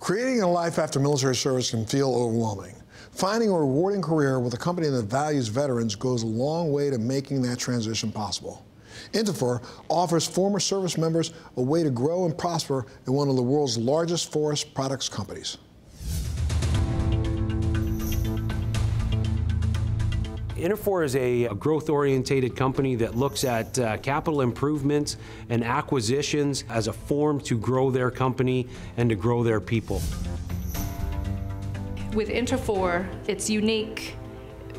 Creating a life after military service can feel overwhelming. Finding a rewarding career with a company that values veterans goes a long way to making that transition possible. Interfor offers former service members a way to grow and prosper in one of the world's largest forest products companies. Interfor is a growth-oriented company that looks at capital improvements and acquisitions as a form to grow their company and to grow their people. With Interfor, it's unique,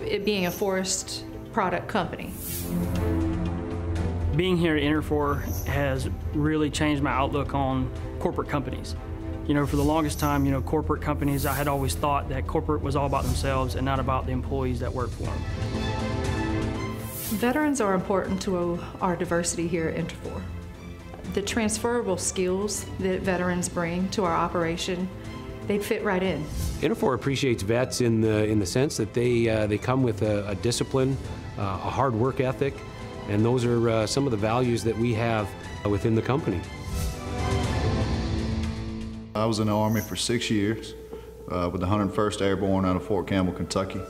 it being a forest product company. Being here at Interfor has really changed my outlook on corporate companies. You know, for the longest time, you know, corporate companies, I had always thought that corporate was all about themselves and not about the employees that work for them. Veterans are important to our diversity here at Interfor. The transferable skills that veterans bring to our operation, they fit right in. Interfor appreciates vets in the sense that they come with a discipline, a hard work ethic, and those are some of the values that we have within the company. I was in the Army for 6 years with the 101st Airborne out of Fort Campbell, Kentucky.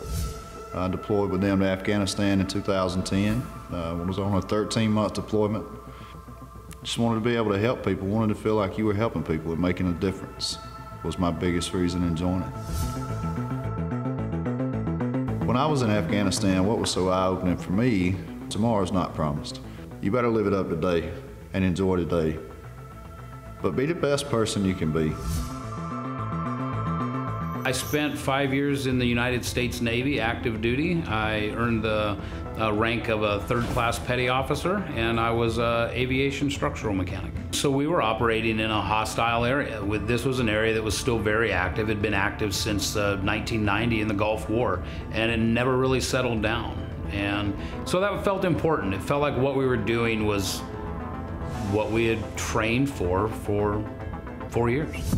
I deployed with them to Afghanistan in 2010. I was on a 13-month deployment. Just wanted to be able to help people, wanted to feel like you were helping people and making a difference was my biggest reason in joining. When I was in Afghanistan, what was so eye-opening for me, tomorrow's not promised. You better live it up today and enjoy today. But be the best person you can be. I spent 5 years in the United States Navy, active duty. I earned the rank of a third-class petty officer, and I was an aviation structural mechanic. So we were operating in a hostile area. This was an area that was still very active. It had been active since 1990 in the Gulf War, and it never really settled down. And so that felt important. It felt like what we were doing was what we had trained for 4 years.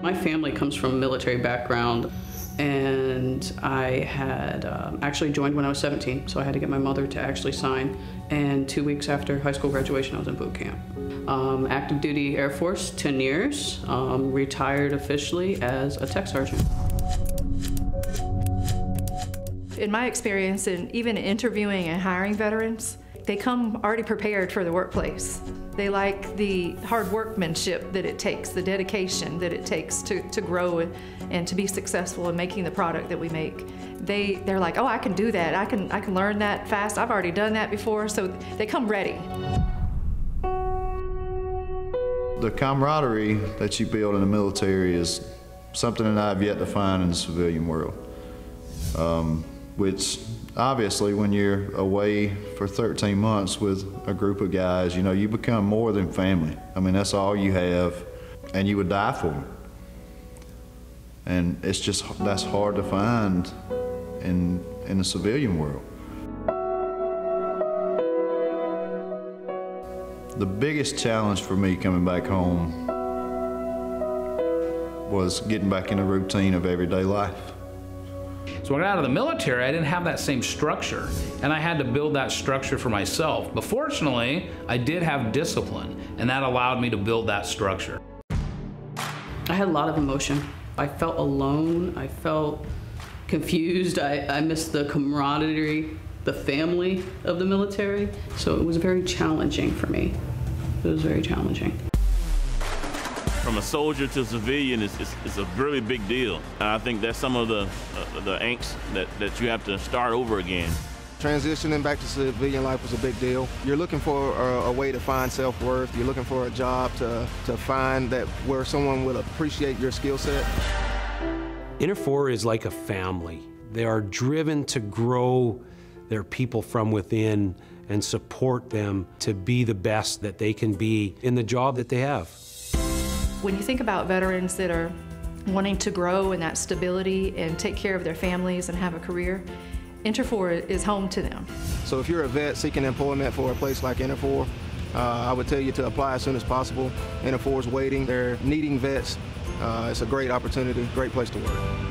My family comes from a military background, and I had actually joined when I was 17, so I had to get my mother to actually sign. And 2 weeks after high school graduation, I was in boot camp. Active duty Air Force, 10 years, retired officially as a tech sergeant. In my experience, in even interviewing and hiring veterans, they come already prepared for the workplace. They like the hard workmanship that it takes, the dedication that it takes to grow and to be successful in making the product that we make. They're like, oh, I can do that. I can learn that fast. I've already done that before, so they come ready. The camaraderie that you build in the military is something that I've yet to find in the civilian world. Which obviously when you're away for 13 months with a group of guys, you know, you become more than family. I mean, that's all you have, and you would die for them. And it's just, that's hard to find in the civilian world. The biggest challenge for me coming back home was getting back in the routine of everyday life. So when I got out of the military, I didn't have that same structure, and I had to build that structure for myself. But fortunately, I did have discipline, and that allowed me to build that structure. I had a lot of emotion. I felt alone, I felt confused, I missed the camaraderie, the family of the military. So it was very challenging for me. It was very challenging. From a soldier to a civilian is a really big deal. I think that's some of the angst that you have to start over again. Transitioning back to civilian life was a big deal. You're looking for a way to find self-worth. You're looking for a job to find that where someone will appreciate your skill set. Interfor is like a family. They are driven to grow their people from within and support them to be the best that they can be in the job that they have. When you think about veterans that are wanting to grow in that stability and take care of their families and have a career, Interfor is home to them. So if you're a vet seeking employment for a place like Interfor, I would tell you to apply as soon as possible. Interfor's waiting. They're needing vets. It's a great opportunity, great place to work.